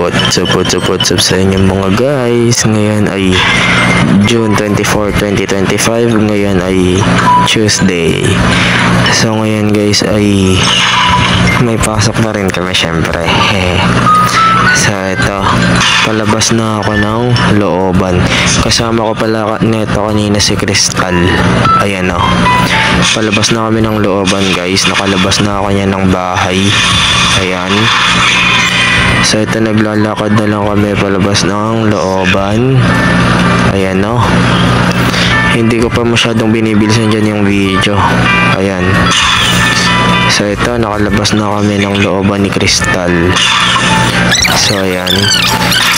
What's up sa inyo mga guys. Ngayon ay June 24, 2025. Ngayon ay Tuesday. So ngayon guys ay may pasok na rin kami syempre. So ito, palabas na ako ng looban. Kasama ko pala neto kanina si Crystal. Ayan o. Palabas na kami ng looban guys. Nakalabas na ako niya ng bahay. Ayan. So ito, naglalakad na lang kami palabas ng looban. Ayan o. Hindi ko pa masyadong binibilisan dyan yung video. Ayan. So ito, nakalabas na kami ng looban ni Crystal. So ayan.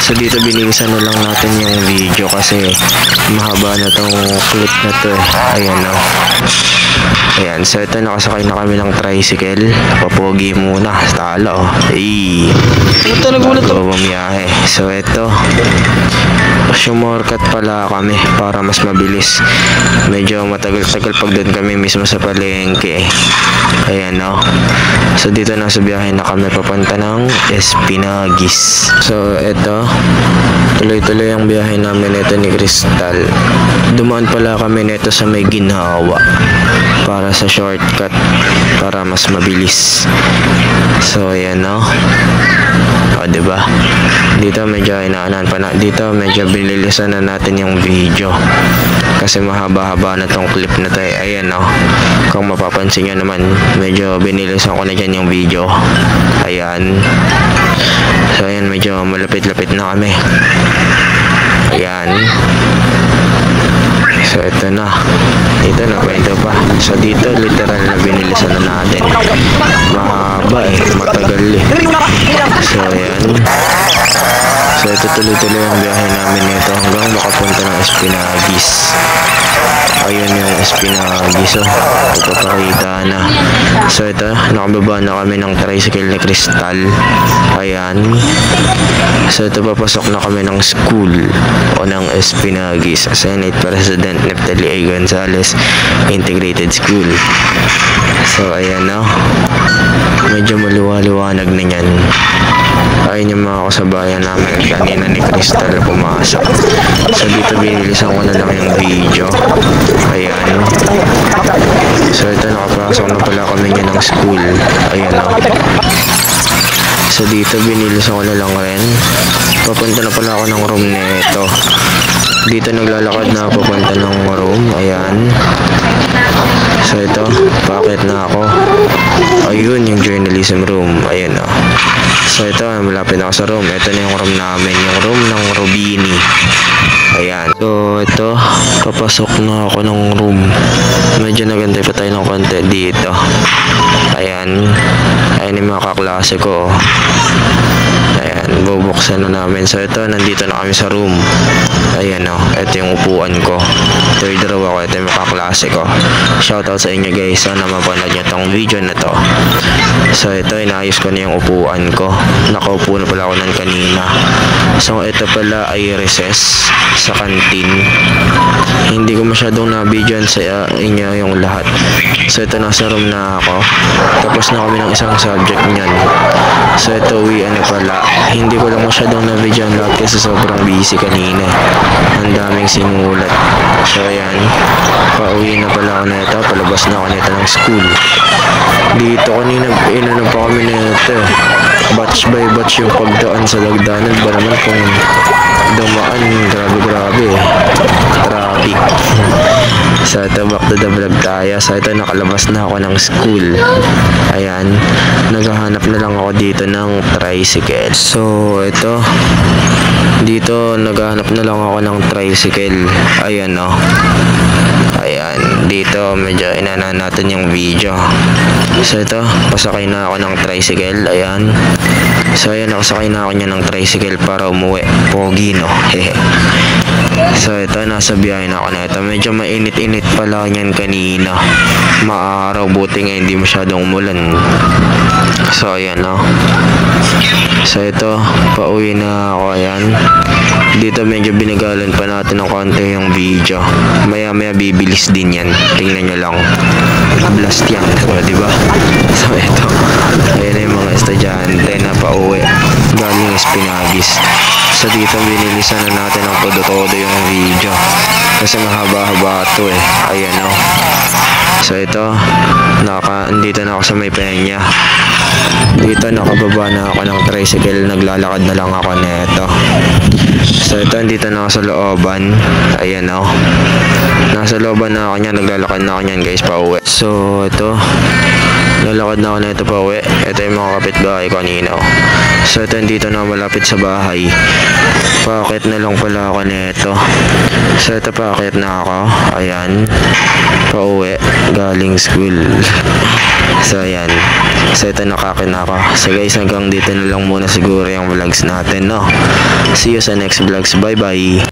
So dito binilisan na lang natin yung video kasi mahaba na tong clip na to eh. Ayan o. Ayan. So ito, nakasakay na kami ng tricycle. Papogi muna. Talo. Ay. Ito nagulat to. Bumiyahe. So ito, shortcut pala kami para mas mabilis. Medyo matagal-tagal pag doon kami mismo sa palengke. Ayan o. So dito na sa biyahe na kami papunta ng Espinagis. So ito, tuloy-tuloy ang biyahe namin ito ni Crystal. Dumaan pala kami nito sa may Ginhawa para sa shortcut para mas mabilis. So ayan o. O diba? Dito medyo inaanan pa na. Dito medyo binilisan na natin yung video kasi mahaba-haba na tong clip na to eh. Ayan o. Kung mapapansin nyo naman, medyo binilisan ko na dyan yung video. Ayan. So ayan, medyo malapit-lapit na kami. Ayan. So ito na. Ito na kwento pa. So dito literal na binilisan na natin. Mahaba eh. Matagal eh. So ayan. So ito tuloy-tuloy ang biyahe namin nito hanggang makapunta ng Espinagis. Ayun yung Espinagis. So ipapakita na. So ito, nakababa na kami ng tricycle ni Crystal. Ayan. So ito, papasok na kami ng school o ng Espinagis Senate President Neftali A. Gonzales Integrated School. So ayan na. Medyo maliwa-liwanag na yan. Ayun yung mga kasabayan namin kanina ni Crystal na pumasok. So dito binilisan ko na lang yung video. Ayan. So ito, nakapasok na pala kami niya ng school. Ayan o. So dito binilisan ko na lang rin. Papunta na pala ako ng room nito. Dito naglalakad na papunta ng room. Ayan. So ito, bakit na ako? Ayun yung journalism room. Ayan o. So ito, malapit na ako sa room. Ito na yung room namin, yung room ng Robini. Ayan. So ito, papasok na ako ng room. Medyo nagantay pa tayo ng konti dito. Ayan. Ayan yung mga kaklase ko. Ayan, bubuksan na namin. So ito, nandito na kami sa room. Ayan o, ito yung upuan ko. Third row ako, ito yung mga kaklase ko. Shoutout sa inyo guys, sana mapanood nyo tong video na to. So ito, inayos ko na yung upuan ko. Nakaupo na pala ako nan kanina. So ito pala ay recess sa kantin. Hindi ko masyadong na-videoan sa inyo yung lahat. So ito, nasa room na ako. Tapos na kami ng isang subject nyan. So ito, uwian na pala. Hindi ko lang masyadong na-videoan lahat kasi sobrang busy kanina. Ang daming sinulat. So ayan, pauwi na pala ako nito. Palabas na ako nito ng school. Dito kanina, inano pa kami nito eh. Batch by batch yung pagdaan sa lagdanan. Ba naman kung dumaan, grabe eh. Traffic. So ito, back to the vlog tayo. So ito, nakalabas na ako ng school. Ayan, naghahanap na lang ako dito ng tricycle. So ito, dito naghahanap na lang ako ng tricycle. Ayan o. Ayan, dito medyo inanan natin yung video. So ito, pasakay na ako ng tricycle. Ayan. So ayan, nakasakay na ako niya ng tricycle para umuwi. Pogi no. So ito, nasa biyahe na ako na ito. Medyo mainit-init pala niyan kanina. Maaraw, buti nga hindi masyadong umulan. So ayan no. So ito, pauwi na ako. Ayan. Dito medyo binagalan pa natin ng konti yung video. Maya-maya bibilis din yan. Tingnan nyo lang. Blast yan. So, diba? So ito, ayan na yung mga estudyante na pauwi galing Espinagis. Agis. So dito binilisan na natin ng todo-todo yung video. Kasi mahaba-haba ito eh. Ayan o. So ito, andito na ako sa may penya. Dito nakababa na ako ng tricycle, naglalakad na lang ako neto. So ito, andito na ako sa looban. Ayan o. Nasa looban na ako niyan, naglalakad na ako niyan guys, pauwi. So ito, lalakad na ako neto pauwi. Ito yung mga kapitbahay kanina. So ito, andito na malapit sa bahay. Paakit na lang pala ako neto. So ito, paakit na ako. Ayan, pauwi galing school. So ayan. So ito, nakakin ako. So guys, hanggang dito na lang muna siguro yung vlogs natin, no? See you sa next vlogs. Bye bye.